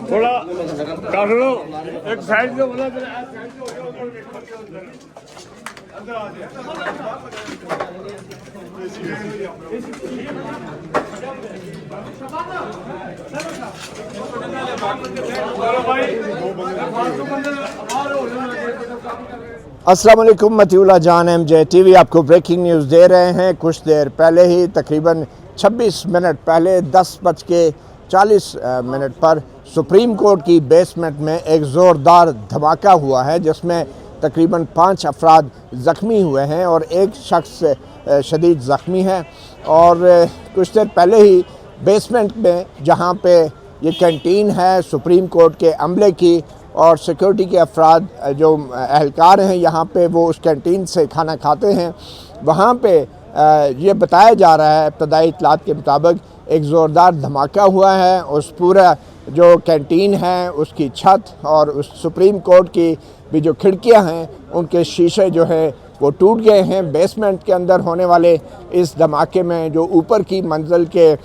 थोड़ा काट लो एक साइड से बोला अस्सलाम वालेकुम। मतीउल्लाह जान MJ TV आपको ब्रेकिंग न्यूज़ दे रहे हैं। कुछ देर पहले ही तकरीबन 26 मिनट पहले 10:40 पर सुप्रीम कोर्ट की बेसमेंट में एक ज़ोरदार धमाका हुआ है जिसमें तकरीबन 5 अफराद ज़ख्मी हुए हैं और एक शख्स शदीद ज़ख्मी है। और कुछ देर पहले ही बेसमेंट में जहां पे ये कैंटीन है सुप्रीम कोर्ट के अमले की और सिक्योरिटी के अफराद जो एहलकार हैं यहाँ पे वो उस कैंटीन से खाना खाते हैं, वहाँ पे ये बताया जा रहा है इब्तदाई इत्तलात के मुताबिक एक ज़ोरदार धमाका हुआ है। उस पूरा जो कैंटीन है उसकी छत और उस सुप्रीम कोर्ट की भी जो खिड़कियाँ हैं उनके शीशे जो है वो टूट गए हैं। बेसमेंट के अंदर होने वाले इस धमाके में जो ऊपर की मंजिल के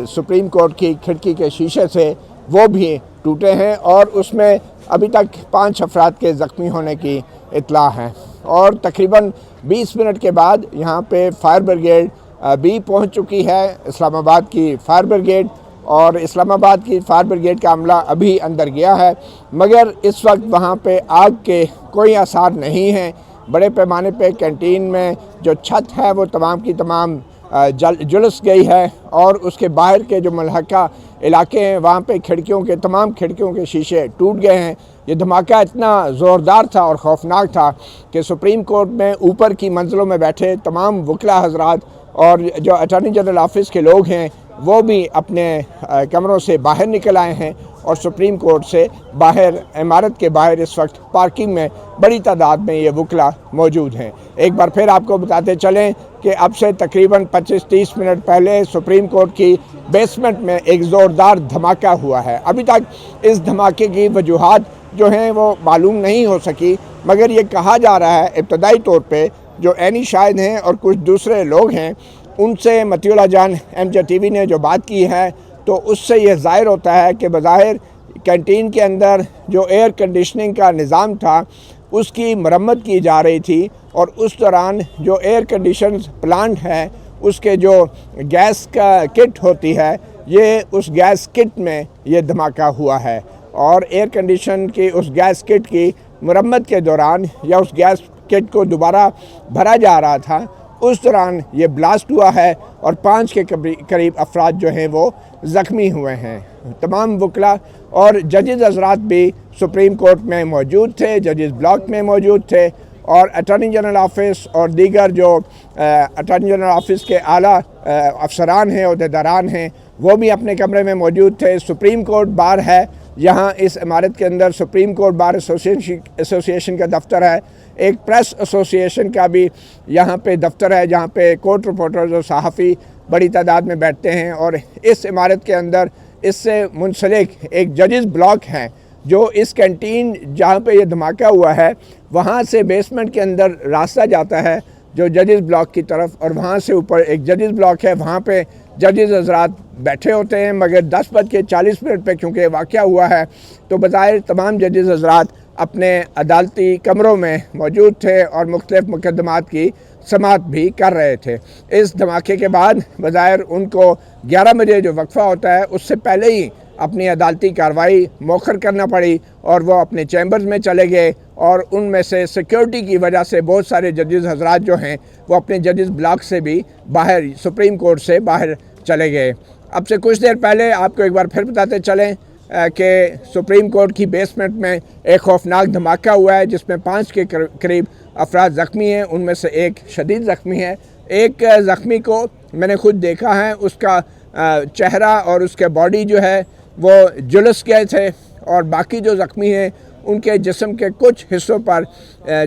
सुप्रीम कोर्ट की खिड़की के शीशे से वो भी टूटे हैं और उसमें अभी तक 5 अफराद के ज़ख्मी होने की इत्तला है। और तकरीबन 20 मिनट के बाद यहाँ पे फायर ब्रिगेड भी पहुँच चुकी है, इस्लामाबाद की फायर ब्रिगेड, और इस्लामाबाद की फायर ब्रिगेड का अमला अभी अंदर गया है मगर इस वक्त वहाँ पे आग के कोई आसार नहीं हैं। बड़े पैमाने पे कैंटीन में जो छत है वो तमाम की तमाम जुलस गई है और उसके बाहर के जो मलहका इलाके हैं वहाँ पे तमाम खिड़कियों के शीशे टूट गए हैं। ये धमाका इतना ज़ोरदार था और ख़ौफनाक था कि सुप्रीम कोर्ट में ऊपर की मंजिलों में बैठे तमाम वकला हज़रात और जो अटॉर्नी जनरल ऑफिस के लोग हैं वो भी अपने कमरों से बाहर निकल आए हैं और सुप्रीम कोर्ट से बाहर इमारत के बाहर इस वक्त पार्किंग में बड़ी तादाद में ये वकला मौजूद हैं। एक बार फिर आपको बताते चलें कि अब से तकरीबन 25-30 मिनट पहले सुप्रीम कोर्ट की बेसमेंट में एक ज़ोरदार धमाका हुआ है। अभी तक इस धमाके की वजूहात जो हैं वो मालूम नहीं हो सकी मगर ये कहा जा रहा है इब्तदाई तौर पे जो एनी शाहिद हैं और कुछ दूसरे लोग हैं उनसे मतीउल्लाह जान MJ TV ने जो बात की है तो उससे ये ज़ाहिर होता है कि बज़ाहिर कैंटीन के अंदर जो एयर कंडीशनिंग का निज़ाम था उसकी मरम्मत की जा रही थी और उस दौरान जो एयर कंडीशन प्लांट है उसके जो गैस का किट होती है ये उस गैस किट में ये धमाका हुआ है और एयर कंडीशन की उस गैस किट की मरम्मत के दौरान या उस गैस किट को दोबारा भरा जा रहा था उस दौरान ये ब्लास्ट हुआ है और 5 के करीब अफराद जो हैं वो ज़ख्मी हुए हैं। तमाम वकला और जजेस हज़रात भी सुप्रीम कोर्ट में मौजूद थे, जजेस ब्लॉक में मौजूद थे और अटॉर्नी जनरल ऑफिस और दीगर जो अटॉर्नी जनरल ऑफिस के आला अफसरान हैं, अहदेदारान हैं, वो भी अपने कमरे में मौजूद थे। सुप्रीम कोर्ट बार है यहाँ इस इमारत के अंदर, सुप्रीम कोर्ट बार एसोसिएशन का दफ्तर है, एक प्रेस एसोसिएशन का भी यहाँ पे दफ्तर है जहाँ पे कोर्ट रिपोर्टर्स और सहाफ़ी बड़ी तादाद में बैठते हैं। और इस इमारत के अंदर इससे मुंसलिक एक जजेस ब्लॉक है जो इस कैंटीन जहाँ पे ये धमाका हुआ है वहाँ से बेसमेंट के अंदर रास्ता जाता है जो जजेस ब्लॉक की तरफ, और वहाँ से ऊपर एक जजेस ब्लॉक है, वहाँ पे जजेस हज़रात बैठे होते हैं मगर 10:40 पे क्योंकि वाक़या हुआ है तो बज़ाहिर तमाम जजेस हज़रात अपने अदालती कमरों में मौजूद थे और मुख्तलिफ़ मुकदमात की समाअत भी कर रहे थे। इस धमाके के बाद बज़ाहिर उनको 11 बजे जो वक्फ़ा होता है उससे पहले ही अपनी अदालती कार्रवाई मौखर करना पड़ी और वो अपने चैम्बर्स में चले गए और उनमें से सिक्योरिटी की वजह से बहुत सारे जजेस हज़रात जो हैं वो अपने जजेस ब्लॉक से भी बाहर सुप्रीम कोर्ट से बाहर चले गए। अब से कुछ देर पहले आपको एक बार फिर बताते चलें कि सुप्रीम कोर्ट की बेसमेंट में एक खौफनाक धमाका हुआ है जिसमें 5 के करीब अफराद ज़ख्मी हैं, उनमें से एक शदीद ज़ख्मी है। एक ज़ख्मी को मैंने खुद देखा है, उसका चेहरा और उसके बॉडी जो है वो जुलस गए थे और बाकी जो ज़ख्मी हैं उनके जिस्म के कुछ हिस्सों पर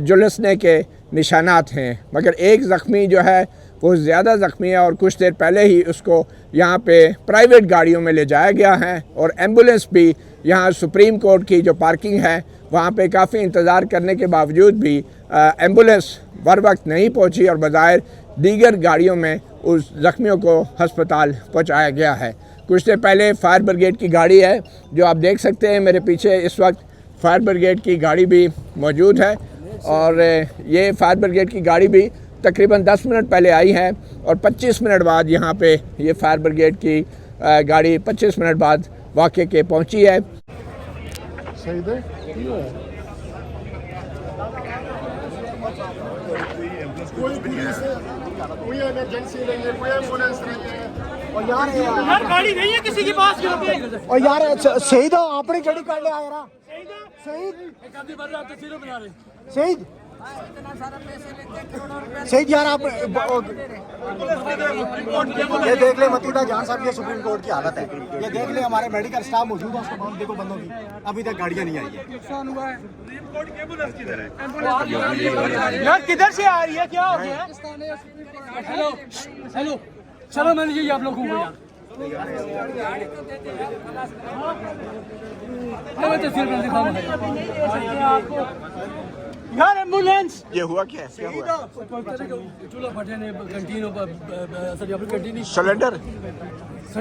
जुलसने के निशानात हैं मगर एक ज़ख्मी जो है वो ज़्यादा ज़ख्मी है और कुछ देर पहले ही उसको यहाँ पे प्राइवेट गाड़ियों में ले जाया गया है। और एम्बुलेंस भी यहाँ सुप्रीम कोर्ट की जो पार्किंग है वहाँ पे काफ़ी इंतज़ार करने के बावजूद भी एम्बुलेंस बर वक्त नहीं पहुँची और बज़ाहिर दीगर गाड़ियों में उस ज़ख्मियों को हस्पताल पहुँचाया गया है। कुछ देर पहले फायर ब्रिगेड की गाड़ी है जो आप देख सकते हैं मेरे पीछे, इस वक्त फायर ब्रिगेड की गाड़ी भी मौजूद है और ये फायर ब्रिगेड की गाड़ी भी तकरीबन 10 मिनट पहले आई है और 25 मिनट बाद यहाँ पे ये फायर ब्रिगेड की गाड़ी 25 मिनट बाद वाक़े के पहुँची है। कोई इमरजेंसी नहीं है, कोई एम्बुलेंस नहीं है और यार गाड़ी नहीं है किसी के पास यहाँ पे। और यार शहीद हो आपने जड़ी कर ले आया रहा शहीद शहीद यार आप ये देख ले मतीदा जान साहब, ये सुप्रीम कोर्ट की हालत है। ये देख ले हमारे मेडिकल स्टाफ मौजूद है, उसको बहुत देखो बंदों की अभी तक गाड़ियां नहीं आई है। नुकसान हुआ है। यार किधर से आ रही है, क्या हो गया? हेलो हेलो चलो मैंने यही आप लोगों को यार एम्बुलेंस। ये हुआ क्या हुआ? चूल्हा फटे ने कंटीन कंटीन सिलेंडर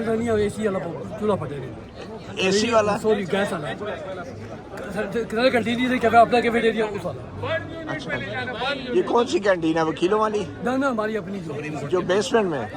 नहीं है, एसी वाला चूल्हा फटे ने एसी वाला सॉरी गैस वाला कंटीन से क्या अपना के बेटे दिया उस वाला। अच्छा, ये कौन सी कैंटीन है? वकीलों वाली? ना हमारी अपनी जो बेसमेंट में।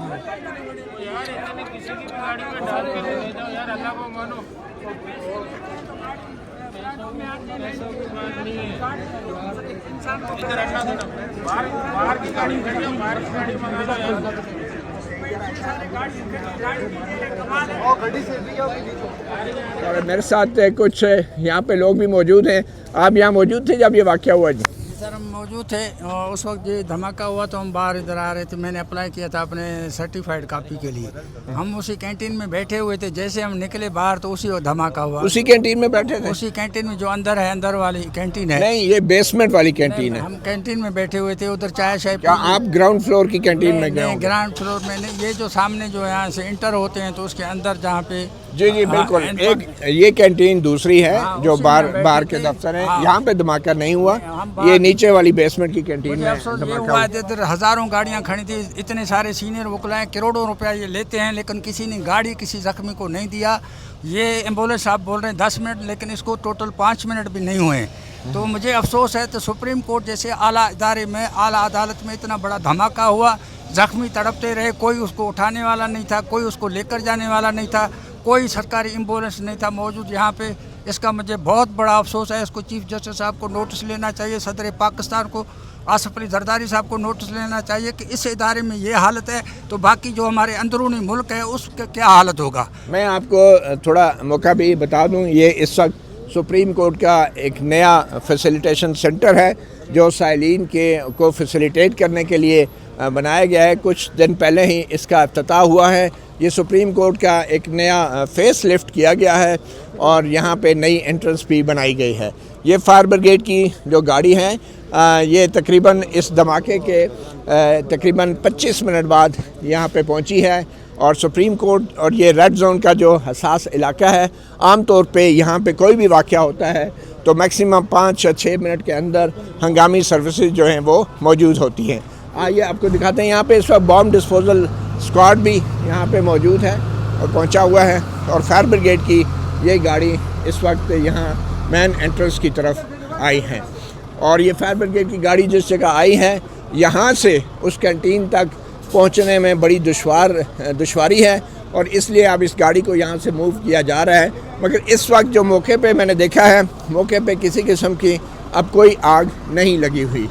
और मेरे साथ कुछ यहाँ पे लोग भी मौजूद हैं। आप यहाँ मौजूद थे जब ये वाक़या हुआ? जी सर हम मौजूद थे और उस वक्त ये धमाका हुआ तो हम बाहर इधर आ रहे थे। मैंने अप्लाई किया था अपने सर्टिफाइड कॉपी के लिए। हम उसी कैंटीन में बैठे हुए थे, जैसे हम निकले बाहर तो उसी धमाका हुआ। उसी कैंटीन में बैठे थे? उसी कैंटीन में जो अंदर है, अंदर वाली कैंटीन है। नहीं, ये बेसमेंट वाली कैंटीन है। हम कैंटीन में बैठे हुए थे, उधर चाय शाय। क्या आप ग्राउंड फ्लोर की कैंटीन में गए? ग्राउंड फ्लोर में नहीं, ये जो सामने जो यहाँ से इंटर होते हैं तो उसके अंदर जहाँ पे। जी जी बिल्कुल। एक ये कैंटीन दूसरी है जो बाहर के दफ्तर है। यहाँ पे धमाका नहीं हुआ, ये नीचे वाली बेसमेंट की कैंटीन में धमाका हुआ। इधर हजारों गाड़ियाँ खड़ी थी, इतने सारे सीनियर वकील करोड़ों रुपया ये लेते हैं, लेकिन किसी ने गाड़ी किसी जख्मी को नहीं दिया। ये एम्बुलेंस आप बोल रहे हैं 10 मिनट, लेकिन इसको टोटल 5 मिनट भी नहीं हुए। तो मुझे अफसोस है तो सुप्रीम कोर्ट जैसे आला इदारे में, आला अदालत में इतना बड़ा धमाका हुआ, जख्मी तड़पते रहे, कोई उसको उठाने वाला नहीं था, कोई उसको लेकर जाने वाला नहीं था, कोई सरकारी एम्बुलेंस नहीं था मौजूद यहाँ पे। इसका मुझे बहुत बड़ा अफसोस है। इसको चीफ जस्टिस साहब को नोटिस लेना चाहिए, सदर पाकिस्तान को आसिफ अली जरदारी साहब को नोटिस लेना चाहिए कि इस इदारे में ये हालत है तो बाकी जो हमारे अंदरूनी मुल्क है उसका क्या हालत होगा। मैं आपको थोड़ा मौका भी बता दूं, ये इस वक्त सुप्रीम कोर्ट का एक नया फैसिलिटेशन सेंटर है जो साइलिन को फैसिलिटेट करने के लिए बनाया गया है। कुछ दिन पहले ही इसका इफ्तिताह हुआ है। ये सुप्रीम कोर्ट का एक नया फेस लिफ्ट किया गया है और यहाँ पे नई एंट्रेंस भी बनाई गई है। ये फायर ब्रिगेड की जो गाड़ी है ये तकरीबन इस धमाके के तकरीबन 25 मिनट बाद यहाँ पे पहुँची है। और सुप्रीम कोर्ट और ये रेड जोन का जो हसास इलाका है, आम तौर पे यहाँ पे कोई भी वाक़या होता है तो मैक्सिमम 5 या 6 मिनट के अंदर हंगामी सर्विसेज जो हैं वो मौजूद होती हैं। आइए आपको दिखाते हैं। यहाँ पे इस वक्त बॉम्ब डिस्पोजल स्क्वाड भी यहाँ पे मौजूद है और पहुँचा हुआ है और फायर ब्रिगेड की ये गाड़ी इस वक्त यहाँ मेन एंट्रेंस की तरफ आई है। और ये फायर ब्रिगेड की गाड़ी जिस जगह आई है, यहाँ से उस कैंटीन तक पहुँचने में बड़ी दुश्वारी है और इसलिए अब इस गाड़ी को यहाँ से मूव किया जा रहा है। मगर इस वक्त जो मौके पे मैंने देखा है, मौके पे किसी किस्म की अब कोई आग नहीं लगी हुई।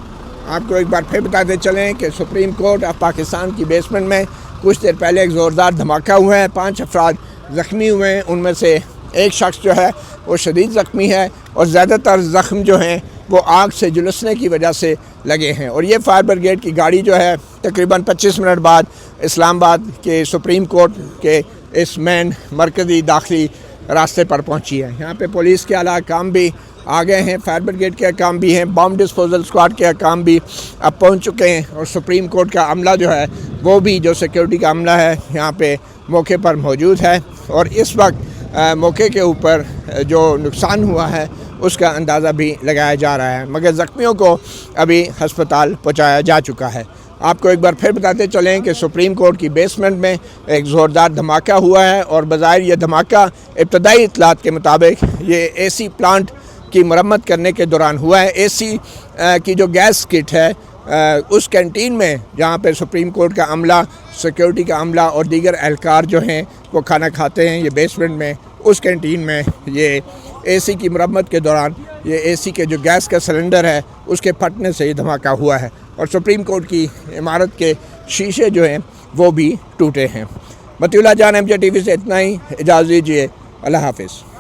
आपको एक बार फिर बताते चलें कि सुप्रीम कोर्ट ऑफ पाकिस्तान की बेसमेंट में कुछ देर पहले एक ज़ोरदार धमाका हुआ है। 5 अफराद ज़ख्मी हुए हैं, उनमें से एक शख्स जो है वो शदीद ज़ख्मी है और ज़्यादातर ज़ख्म जो हैं वो आग से झुलसने की वजह से लगे हैं। और ये फायर ब्रिगेड की गाड़ी जो है तकरीबन 25 मिनट बाद इस्लामाबाद के सुप्रीम कोर्ट के इस मेन मरकज़ी दाखिली रास्ते पर पहुंची है। यहाँ पे पुलिस के आला काम भी आ गए हैं, फायर ब्रिगेड के काम भी हैं, बॉम्ब डिस्पोजल स्क्वाड के काम भी अब पहुंच चुके हैं और सुप्रीम कोर्ट का अमला जो है वो भी जो सिक्योरिटी का अमला है यहाँ पे मौके पर मौजूद है और इस वक्त मौके के ऊपर जो नुकसान हुआ है उसका अंदाज़ा भी लगाया जा रहा है, मगर ज़ख्मियों को अभी हस्पताल पहुँचाया जा चुका है। आपको एक बार फिर बताते चलें कि सुप्रीम कोर्ट की बेसमेंट में एक ज़ोरदार धमाका हुआ है और बज़ाहिर ये धमाका इब्तदाई इत्तलात के मुताबिक ये एसी प्लांट की मरम्मत करने के दौरान हुआ है। एसी की जो गैस किट है उस कैंटीन में जहाँ पे सुप्रीम कोर्ट का अमला, सिक्योरिटी का अमला और दीगर एहलकार जो हैं वो खाना खाते हैं, ये बेसमेंट में उस कैंटीन में ये एसी की मरम्मत के दौरान ये एसी के जो गैस का सिलेंडर है उसके फटने से ये धमाका हुआ है और सुप्रीम कोर्ट की इमारत के शीशे जो हैं वो भी टूटे हैं। मतीउल्लाह जान MJ TV से इतना ही, इजाज़त दीजिए, अल्लाह हाफिज़।